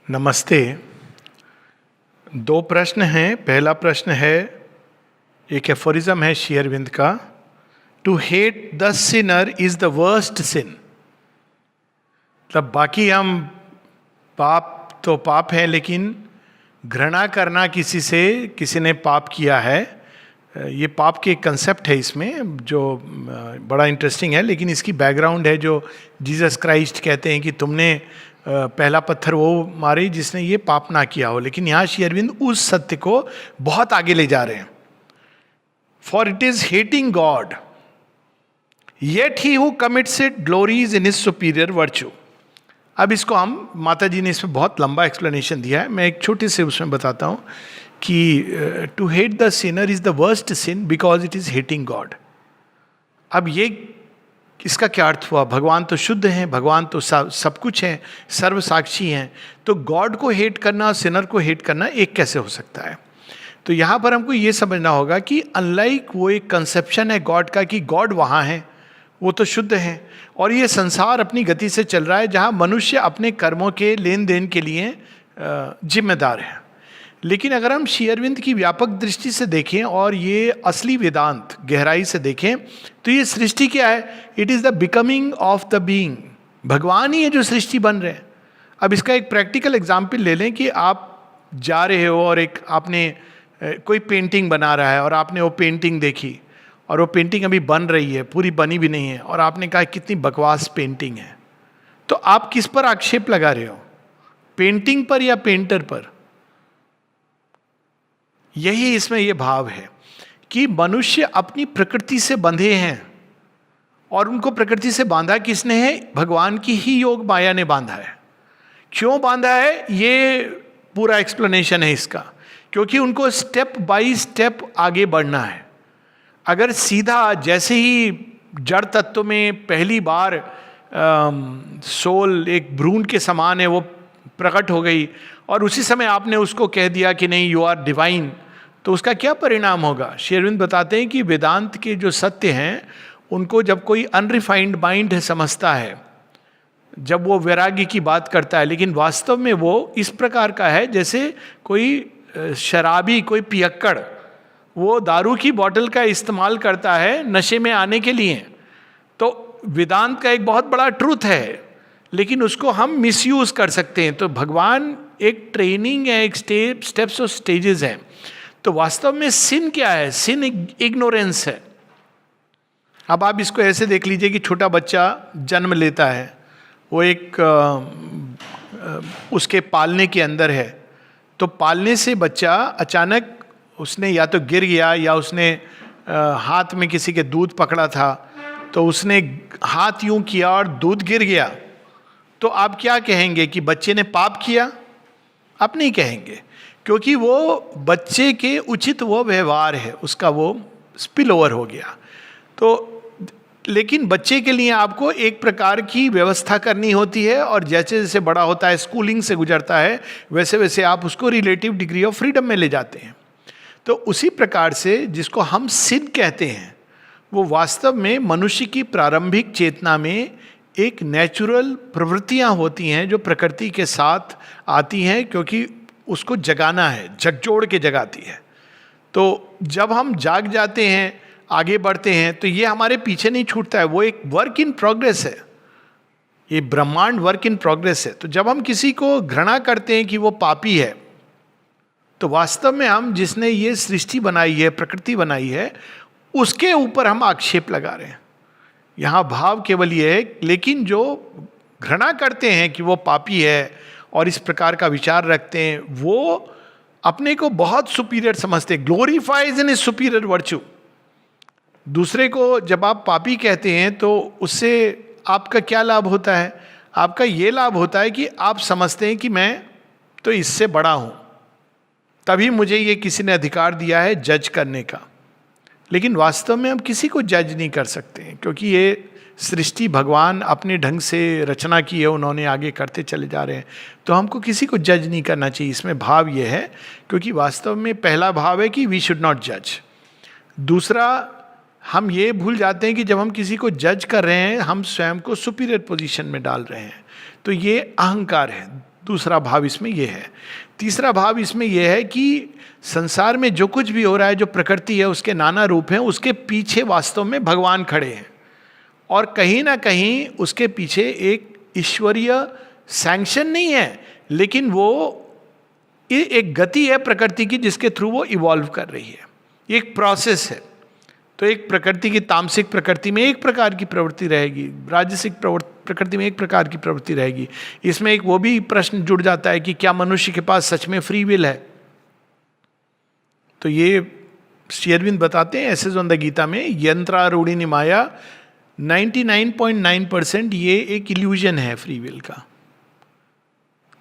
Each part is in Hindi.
नमस्ते। दो प्रश्न हैं। पहला प्रश्न है, एक एफोरिज्म है श्री अरविंद का, to hate the sinner is the worst sin. मतलब बाकी हम पाप तो पाप है, लेकिन घृणा करना किसी से, किसी ने पाप किया है, ये पाप के कंसेप्ट है इसमें जो बड़ा इंटरेस्टिंग है। लेकिन इसकी बैकग्राउंड है जो जीसस क्राइस्ट कहते हैं कि तुमने पहला पत्थर वो मारे जिसने ये पाप ना किया हो। लेकिन यहाँ श्री अरविंद उस सत्य को बहुत आगे ले जा रहे हैं। For it is hating God yet he who commits it glories in his superior virtue. अब इसको हम, माता जी ने इसमें बहुत लंबा एक्सप्लेनेशन दिया है, मैं एक छोटे से उसमें बताता हूँ कि to hate the sinner is the worst sin because it is hating God. अब ये इसका क्या अर्थ हुआ? भगवान तो शुद्ध हैं, भगवान तो सब कुछ हैं, सर्व साक्षी हैं, तो गॉड को हेट करना और सिनर को हेट करना एक कैसे हो सकता है? तो यहाँ पर हमको ये समझना होगा कि अनलाइक वो एक कंसेप्शन है गॉड का कि गॉड वहाँ है, वो तो शुद्ध हैं, और ये संसार अपनी गति से चल रहा है जहाँ मनुष्य अपने कर्मों के लेन देन के लिए जिम्मेदार है। लेकिन अगर हम श्री अरविंद की व्यापक दृष्टि से देखें और ये असली वेदांत गहराई से देखें तो ये सृष्टि क्या है? It is the becoming of the being. भगवान ही है जो सृष्टि बन रहे हैं। अब इसका एक प्रैक्टिकल एग्जाम्पल ले लें कि आप जा रहे हो और एक आपने कोई पेंटिंग बना रहा है और आपने वो पेंटिंग देखी और वो पेंटिंग अभी बन रही है, पूरी बनी भी नहीं है, और आपने कहा कितनी बकवास पेंटिंग है। तो आप किस पर आक्षेप लगा रहे हो? पेंटिंग पर या पेंटर पर? यही इसमें यह भाव है कि मनुष्य अपनी प्रकृति से बंधे हैं, और उनको प्रकृति से बांधा किसने है? भगवान की ही योग माया ने बांधा है। क्यों बांधा है? ये पूरा एक्सप्लेनेशन है इसका। क्योंकि उनको स्टेप बाय स्टेप आगे बढ़ना है। अगर सीधा जैसे ही जड़ तत्व में पहली बार सोल एक भ्रूण के समान है, वो प्रकट हो गई, और उसी समय आपने उसको कह दिया कि नहीं यू आर डिवाइन, तो उसका क्या परिणाम होगा? श्री अरविंद बताते हैं कि वेदांत के जो सत्य हैं उनको जब कोई अनरिफाइंड माइंड समझता है, जब वो वैराग्य की बात करता है, लेकिन वास्तव में वो इस प्रकार का है जैसे कोई शराबी, कोई पियक्कड़, वो दारू की बोतल का इस्तेमाल करता है नशे में आने के लिए। तो वेदांत का एक बहुत बड़ा ट्रूथ है, लेकिन उसको हम मिसयूज कर सकते हैं। तो भगवान एक ट्रेनिंग है, एक स्टेप्स और स्टेजेस हैं। तो वास्तव में सिन क्या है? सिन इग्नोरेंस है। अब आप इसको ऐसे देख लीजिए कि छोटा बच्चा जन्म लेता है, वो एक उसके पालने के अंदर है। तो पालने से बच्चा अचानक उसने या तो गिर गया या उसने हाथ में किसी के दूध पकड़ा था, तो उसने हाथ यूं किया और दूध गिर गया। तो आप क्या कहेंगे कि बच्चे ने पाप किया? आप नहीं कहेंगे, क्योंकि वो बच्चे के उचित वो व्यवहार है, उसका वो स्पिल ओवर हो गया। तो लेकिन बच्चे के लिए आपको एक प्रकार की व्यवस्था करनी होती है, और जैसे जैसे बड़ा होता है, स्कूलिंग से गुजरता है, वैसे वैसे आप उसको रिलेटिव डिग्री ऑफ फ्रीडम में ले जाते हैं। तो उसी प्रकार से जिसको हम सिन कहते हैं, वो वास्तव में मनुष्य की प्रारंभिक चेतना में एक नेचुरल प्रवृत्तियां होती हैं जो प्रकृति के साथ आती हैं, क्योंकि उसको जगाना है, झकझोड़ के जगाती है। तो जब हम जाग जाते हैं, आगे बढ़ते हैं, तो ये हमारे पीछे नहीं छूटता है, वो एक वर्क इन प्रोग्रेस है। ये ब्रह्मांड वर्क इन प्रोग्रेस है। तो जब हम किसी को घृणा करते हैं कि वो पापी है, तो वास्तव में हम जिसने ये सृष्टि बनाई है, प्रकृति बनाई है, उसके ऊपर हम आक्षेप लगा रहे हैं। यहाँ भाव केवल ये है, लेकिन जो घृणा करते हैं कि वो पापी है और इस प्रकार का विचार रखते हैं, वो अपने को बहुत सुपीरियर समझते हैं, ग्लोरीफाइज इन सुपीरियर वर्च्यू। दूसरे को जब आप पापी कहते हैं तो उससे आपका क्या लाभ होता है? आपका ये लाभ होता है कि आप समझते हैं कि मैं तो इससे बड़ा हूँ, तभी मुझे ये किसी ने अधिकार दिया है जज करने का। लेकिन वास्तव में हम किसी को जज नहीं कर सकते हैं, क्योंकि ये सृष्टि भगवान अपने ढंग से रचना की है, उन्होंने आगे करते चले जा रहे हैं। तो हमको किसी को जज नहीं करना चाहिए। इसमें भाव ये है, क्योंकि वास्तव में पहला भाव है कि वी शुड नॉट जज। दूसरा, हम ये भूल जाते हैं कि जब हम किसी को जज कर रहे हैं, हम स्वयं को सुपीरियर पोजीशन में डाल रहे हैं। तो ये अहंकार है। दूसरा भाव इसमें यह है। तीसरा भाव इसमें यह है कि संसार में जो कुछ भी हो रहा है, जो प्रकृति है, उसके नाना रूप हैं, उसके पीछे वास्तव में भगवान खड़े हैं, और कहीं ना कहीं उसके पीछे एक ईश्वरीय सैंक्शन नहीं है, लेकिन वो एक गति है प्रकृति की जिसके थ्रू वो इवॉल्व कर रही है, एक प्रोसेस है। तो एक प्रकृति की, तामसिक प्रकृति में एक प्रकार की प्रवृत्ति रहेगी, राजसिक प्रकृति में एक प्रकार की प्रवृत्ति रहेगी। इसमें एक वो भी प्रश्न जुड़ जाता है कि क्या मनुष्य के पास सच में फ्री विल है? तो ये श्री अरविंद बताते हैं एसेज ऑन द गीता में, यंत्रारूढ़िनी माया 99.9% ये एक इल्यूजन है फ्री विल का।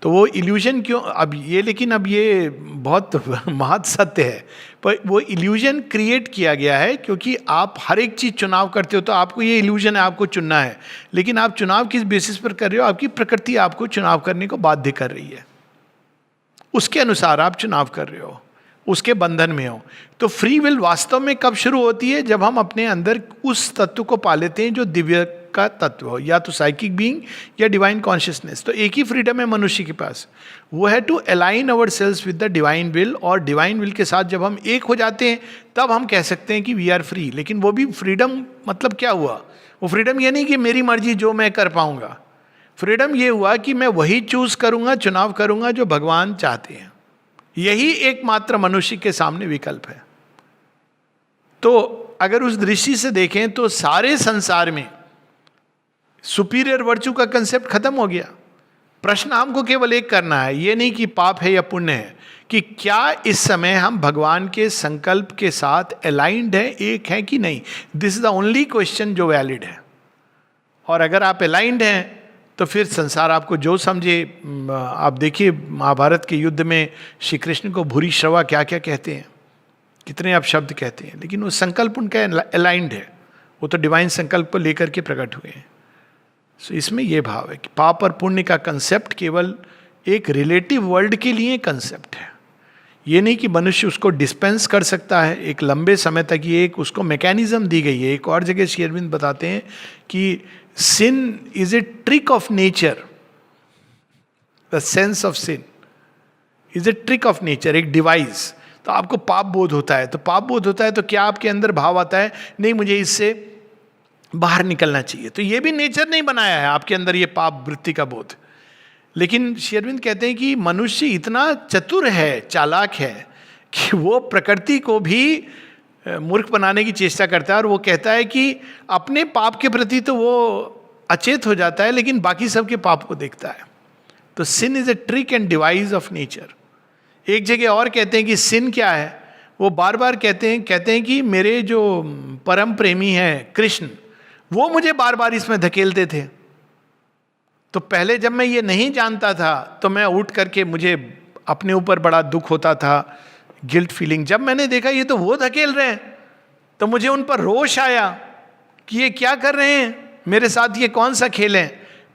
तो वो इल्यूजन क्यों अब ये, लेकिन अब ये बहुत महत् सत्य है, पर वो इल्यूजन क्रिएट किया गया है क्योंकि आप हर एक चीज़ चुनाव करते हो तो आपको ये इल्यूजन है, आपको चुनना है, लेकिन आप चुनाव किस बेसिस पर कर रहे हो? आपकी प्रकृति आपको चुनाव करने को बाध्य कर रही है, उसके अनुसार आप चुनाव कर रहे हो, उसके बंधन में हो। तो फ्री विल वास्तव में कब शुरू होती है? जब हम अपने अंदर उस तत्व को पा लेते हैं जो दिव्य का तत्व हो, या तो साइकिक बीइंग या डिवाइन कॉन्शियसनेस। तो एक ही फ्रीडम है मनुष्य के पास, वो है to align our selves with the divine will, और डिवाइन विल के साथ जब हम एक हो जाते हैं तब हम कह सकते हैं कि वी आर फ्री। लेकिन वो भी फ्रीडम मतलब क्या हुआ? वो फ्रीडम ये नहीं कि मेरी मर्जी जो मैं कर पाऊंगा, फ्रीडम ये हुआ कि मैं वही चूज करूंगा, चुनाव करूंगा जो भगवान चाहते हैं। यही एकमात्र मनुष्य के सामने विकल्प है। तो अगर उस दृष्टि से देखें तो सारे संसार में सुपीरियर वर्चू का कंसेप्ट खत्म हो गया। प्रश्न हमको केवल एक करना है, ये नहीं कि पाप है या पुण्य है, कि क्या इस समय हम भगवान के संकल्प के साथ अलाइंड है, एक है कि नहीं। This is the only question जो वैलिड है। और अगर आप अलाइंड हैं तो फिर संसार आपको जो समझे। आप देखिए महाभारत के युद्ध में श्री कृष्ण को भूरी श्रवा क्या क्या कहते हैं, कितने आप शब्द कहते हैं, लेकिन वो संकल्प उनका अलाइंड है, वो तो डिवाइन संकल्प को लेकर के प्रकट हुए हैं। सो इसमें यह भाव है कि पाप और पुण्य का कंसेप्ट केवल एक रिलेटिव वर्ल्ड के लिए कंसेप्ट है। ये नहीं कि मनुष्य उसको डिस्पेंस कर सकता है एक लंबे समय तक, ये एक उसको मैकेनिज्म दी गई है। एक और जगह श्री अरविंद बताते हैं कि sin is a trick of nature. The sense of sin is a trick of nature, एक डिवाइस। तो आपको पाप बोध होता है, तो पाप बोध होता है तो क्या आपके अंदर भाव आता है, नहीं मुझे इससे बाहर निकलना चाहिए। तो ये भी नेचर नहीं बनाया है आपके अंदर ये पाप वृत्ति का बोध। लेकिन श्री अरविंद कहते हैं कि मनुष्य इतना चतुर है, चालाक है, कि वो प्रकृति को भी मूर्ख बनाने की चेष्टा करता है। और वो कहता है कि अपने पाप के प्रति तो वो अचेत हो जाता है, लेकिन बाकी सबके पाप को देखता है। तो sin is a trick and device of nature. एक जगह और कहते हैं कि सिन क्या है, वो बार बार कहते हैं कि मेरे जो परम प्रेमी हैं कृष्ण, वो मुझे बार बार इसमें धकेलते थे। तो पहले जब मैं ये नहीं जानता था तो मैं उठ करके मुझे अपने ऊपर बड़ा दुख होता था, गिल्ट फीलिंग। जब मैंने देखा ये तो वो धकेल रहे हैं तो मुझे उन पर रोष आया कि ये क्या कर रहे हैं मेरे साथ, ये कौन सा खेल है।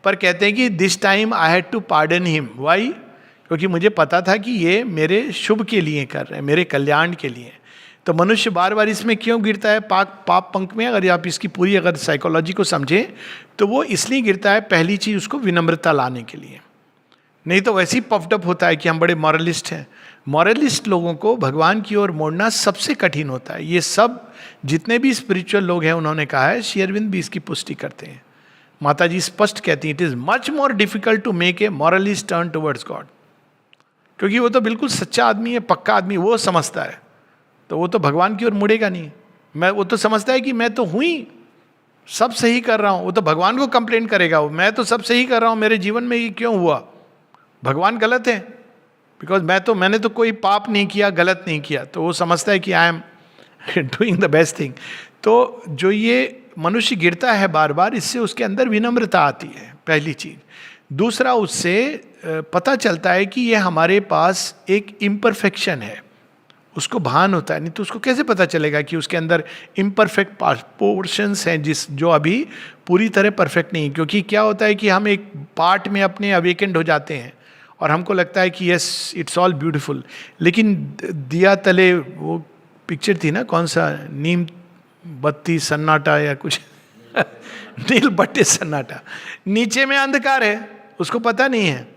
पर कहते हैं कि this time I had to pardon him. Why? क्योंकि मुझे पता था कि ये मेरे शुभ के लिए कर रहे हैं, मेरे कल्याण के लिए। तो मनुष्य बार बार इसमें क्यों गिरता है, पाप पंख में? अगर आप इसकी पूरी अगर साइकोलॉजी को समझें तो वो इसलिए गिरता है, पहली चीज उसको विनम्रता लाने के लिए। नहीं तो वैसे ही पफ्ड अप होता है कि हम बड़े मॉरलिस्ट हैं। मॉरलिस्ट लोगों को भगवान की ओर मोड़ना सबसे कठिन होता है। ये सब जितने भी स्पिरिचुअल लोग हैं उन्होंने कहा है, श्री अरविंद भी इसकी पुष्टि करते हैं। माता जी स्पष्ट कहती हैं, it is much more difficult to make a moralist turn towards God. क्योंकि वो तो बिल्कुल सच्चा आदमी है, पक्का आदमी, वो समझता है, तो वो तो भगवान की ओर मुड़ेगा नहीं। वो तो समझता है कि मैं तो हुई, सब सही कर रहा हूँ। वो तो भगवान को कंप्लेन करेगा, मैं तो सब सही कर रहा हूँ, मेरे जीवन में ये क्यों हुआ, भगवान गलत है, बिकॉज मैंने तो कोई पाप नहीं किया, गलत नहीं किया। तो वो समझता है कि I am doing the best thing. तो जो ये मनुष्य गिरता है बार बार, इससे उसके अंदर विनम्रता आती है, पहली चीज। दूसरा, उससे पता चलता है कि ये हमारे पास एक इम्परफेक्शन है, उसको भान होता है। नहीं तो उसको कैसे पता चलेगा कि उसके अंदर इम्परफेक्ट पोर्शंस हैं जो अभी पूरी तरह परफेक्ट नहीं। क्योंकि क्या होता है कि हम एक पार्ट में अपने अवेकेंड हो जाते हैं और हमको लगता है कि यस इट्स ऑल ब्यूटीफुल, लेकिन दिया तले वो पिक्चर थी ना, कौन सा, नीम बत्ती सन्नाटा या कुछ नील बट्टे सन्नाटा, नीचे में अंधकार है, उसको पता नहीं है।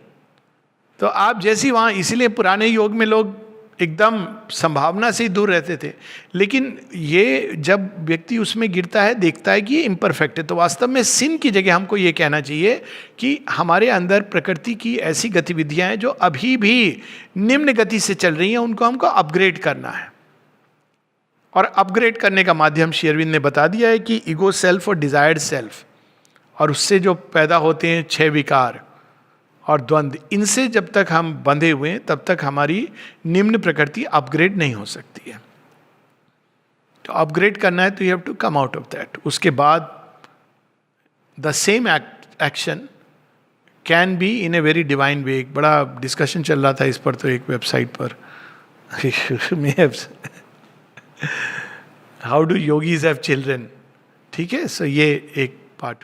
तो आप जैसी वहाँ, इसीलिए पुराने योग में लोग एकदम संभावना से ही दूर रहते थे, लेकिन ये जब व्यक्ति उसमें गिरता है, देखता है कि ये इम्परफेक्ट है, तो वास्तव में सिन की जगह हमको ये कहना चाहिए कि हमारे अंदर प्रकृति की ऐसी गतिविधियां हैं जो अभी भी निम्न गति से चल रही हैं, उनको हमको अपग्रेड करना है। और अपग्रेड करने का माध्यम श्री अरविंद ने बता दिया है कि ईगो सेल्फ और डिजायर्ड सेल्फ, और उससे जो पैदा होते हैं 6 विकार और द्वंद्व, इनसे जब तक हम बंधे हुए हैं तब तक हमारी निम्न प्रकृति अपग्रेड नहीं हो सकती है। तो अपग्रेड करना है तो you have to come out of that. उसके बाद the same action can be in a very divine way. एक बड़ा डिस्कशन चल रहा था इस पर, तो एक वेबसाइट पर how do yogis have children, ठीक है। सो ये एक पार्ट।